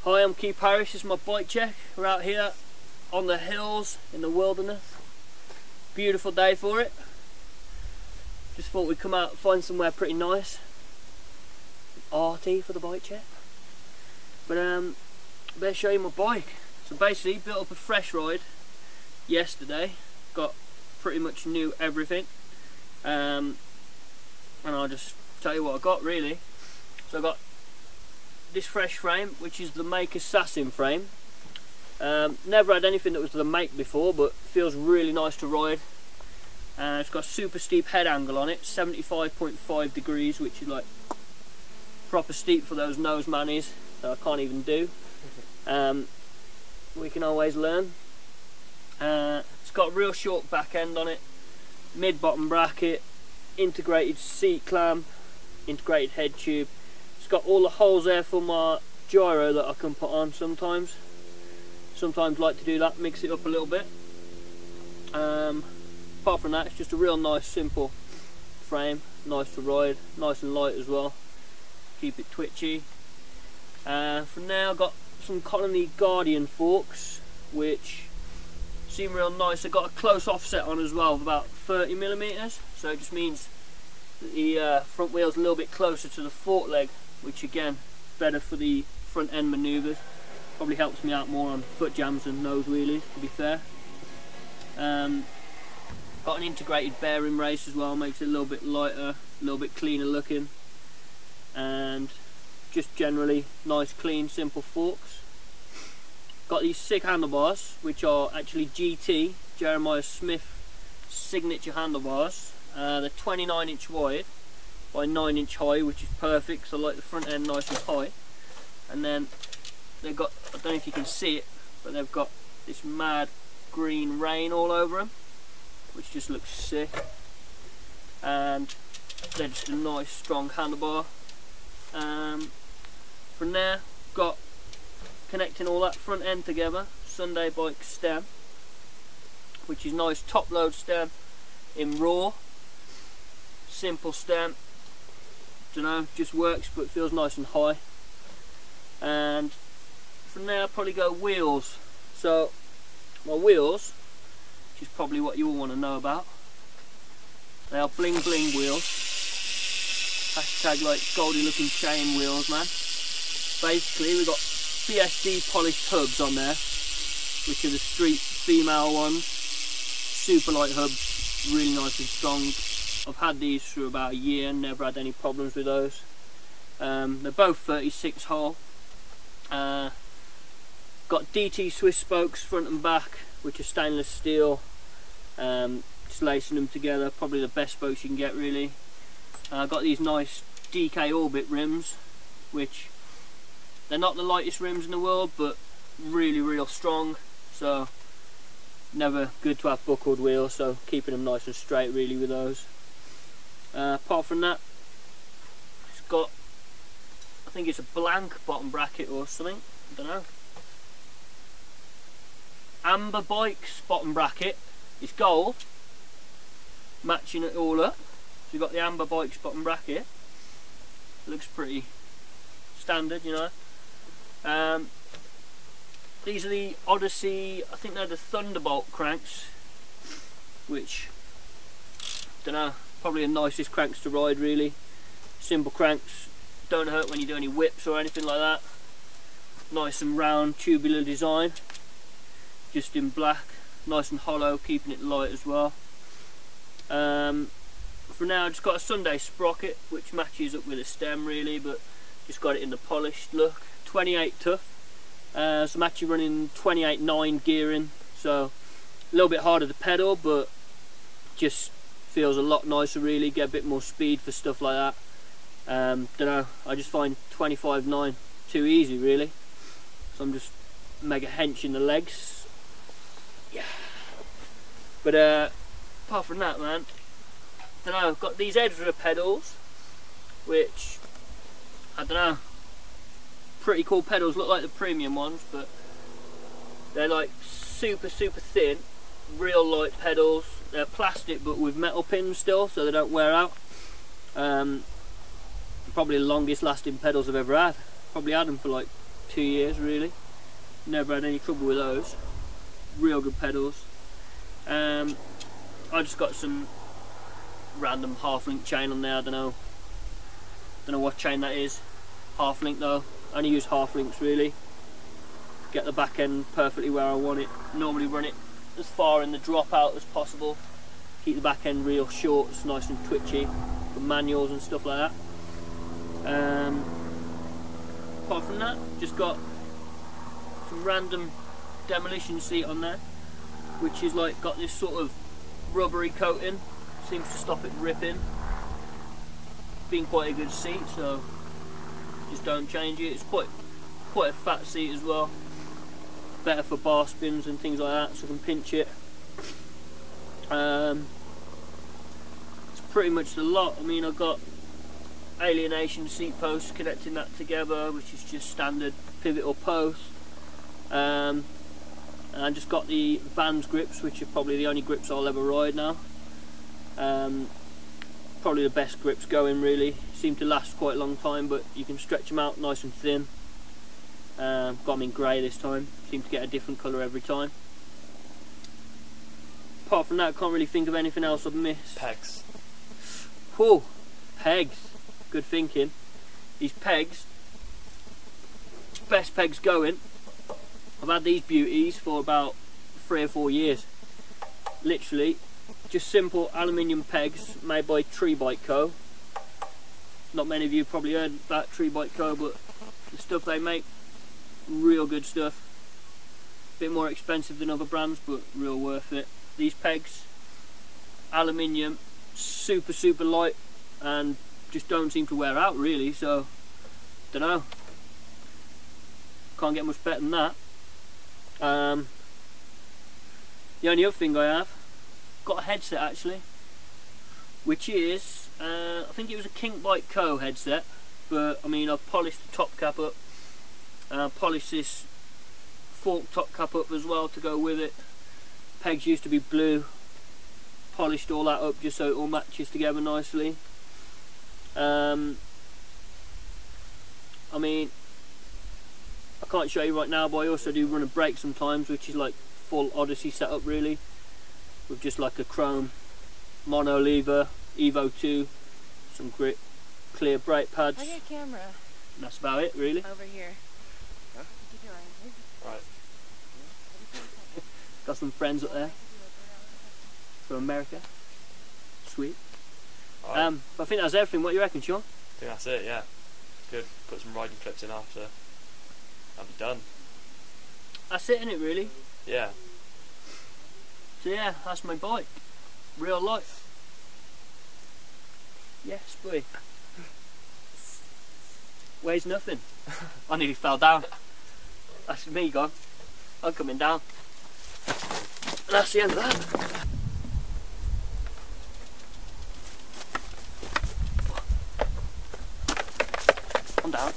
Hi, I'm Parish. This is my bike check. We're out here on the hills in the wilderness. Beautiful day for it. Just thought we'd come out and find somewhere pretty nice, arty for the bike check. But better show you my bike. So basically, built up a fresh ride yesterday. Got pretty much new everything, and I'll just tell you what I got really. So I got this fresh frame, which is the make Asassin frame. Never had anything that was the make before, but feels really nice to ride. It's got a super steep head angle on it, 75.5 degrees, which is like proper steep for those nose manies that I can't even do. We can always learn. It's got a real short back end on it, mid-bottom bracket, integrated seat clamp, integrated head tube. It's got all the holes there for my gyro that I can put on sometimes. Sometimes like to do that, mix it up a little bit. Apart from that, it's just a real nice simple frame, nice to ride, nice and light as well, keep it twitchy. From there I've got some Colony Guardian forks which seem real nice. They've got a close offset on as well of about 30mm, so it just means that the front wheel's a little bit closer to the fork leg, which again, better for the front end manoeuvres. Probably helps me out more on foot jams and nose wheelies, to be fair. Got an integrated bearing race as well, makes it a little bit lighter, a little bit cleaner looking, and just generally nice, clean, simple forks. Got these sick handlebars, which are actually GT, Jeremiah Smith signature handlebars. They're 29" wide by 9" high, which is perfect, so I like the front end nice and high. And then they've got, I don't know if you can see it, but they've got this mad green rain all over them, which just looks sick. And they're just a nice strong handlebar. From there, got connecting all that front end together, Sunday bike stem, which is nice top load stem in raw, simple stem. Dunno, just works, but feels nice and high. And from there I'll probably go wheels. So my wheels, which is probably what you all want to know about, they are bling bling wheels. Hashtag like goldy looking chain wheels, man. Basically we've got PSD polished hubs on there, which are the street female ones. Super light hubs, really nice and strong. I've had these for about a year and never had any problems with those. They're both 36 hole. Got DT Swiss spokes front and back, which are stainless steel. Just lacing them together, probably the best spokes you can get really. Got these nice DK Orbit rims, which they're not the lightest rims in the world, but really real strong, so never good to have buckled wheels, so keeping them nice and straight really with those. Apart from that, it's got, I think it's a blank bottom bracket or something, I don't know. Amber Bikes bottom bracket, it's gold, matching it all up. So you've got the Amber Bikes bottom bracket, looks pretty standard, you know. These are the Odyssey, I think they're the Thunderbolt cranks, which, don't know, probably the nicest cranks to ride really. Simple cranks, don't hurt when you do any whips or anything like that. Nice and round, tubular design, just in black, nice and hollow, keeping it light as well. For now I've just got a Sunday sprocket, which matches up with a stem really, but just got it in the polished look. 28 tough, so I'm actually running 28.9 gearing, so a little bit harder to pedal, but just feels a lot nicer really, get a bit more speed for stuff like that. Don't know, I just find 25.9 too easy really, so I'm just mega henching the legs. Yeah. But apart from that, man, don't know, I've got these Edra pedals, which, I don't know, pretty cool pedals, look like the premium ones, but they're like super thin, real light pedals. They're plastic but with metal pins still, so they don't wear out. Probably the longest lasting pedals I've ever had. Probably had them for like 2 years really. Never had any trouble with those. Real good pedals. I just got some random half-link chain on there. I don't know what chain that is. Half-link though. I only use half-links really. Get the back end perfectly where I want it. Normally run it as far in the dropout as possible. Keep the back end real short, it's nice and twitchy for manuals and stuff like that. Apart from that, just got some random demolition seat on there, which is like got this sort of rubbery coating, seems to stop it ripping. Been quite a good seat, so just don't change it. It's quite a fat seat as well. Better for bar spins and things like that, so I can pinch it. It's pretty much the lot. I mean, I've got alienation seat posts connecting that together, which is just standard pivotal post. And I just got the Vans grips, which are probably the only grips I'll ever ride now. Probably the best grips going really. Seem to last quite a long time, but you can stretch them out nice and thin. Got them in grey this time. Seem to get a different colour every time. Apart from that, I can't really think of anything else I've missed. Pegs. Whoa, pegs. Good thinking. These pegs, best pegs going. I've had these beauties for about 3 or 4 years. Literally, just simple aluminium pegs made by Tree Bike Co. Not many of you probably heard about Tree Bike Co, but the stuff they make, real good stuff. Bit more expensive than other brands, but real worth it. These pegs, aluminium, super light, and just don't seem to wear out really, so don't know. Can't get much better than that. The only other thing I have, got a headset actually, which is, I think it was a Kink Bike Co headset, but I mean I've polished the top cap up, polished this fork top cap up as well to go with it. Pegs used to be blue, polished all that up just so it all matches together nicely. I mean, I can't show you right now, but I also do run a brake sometimes, which is like full Odyssey setup really, with just like a chrome mono lever, Evo 2, some clear brake pads. I got a camera. And that's about it really. Over here. Huh? Right. Got some friends up there from America. Sweet. Right. I think that's everything. What do you reckon, Sean? I think that's it, yeah. Good. Put some riding clips in after. That'll be done. That's it, innit, really? Yeah. So yeah, that's my bike. Real life. Yes, boy. Weighs nothing. I nearly fell down. That's me gone. I'm coming down. And that's the end of that. I'm down.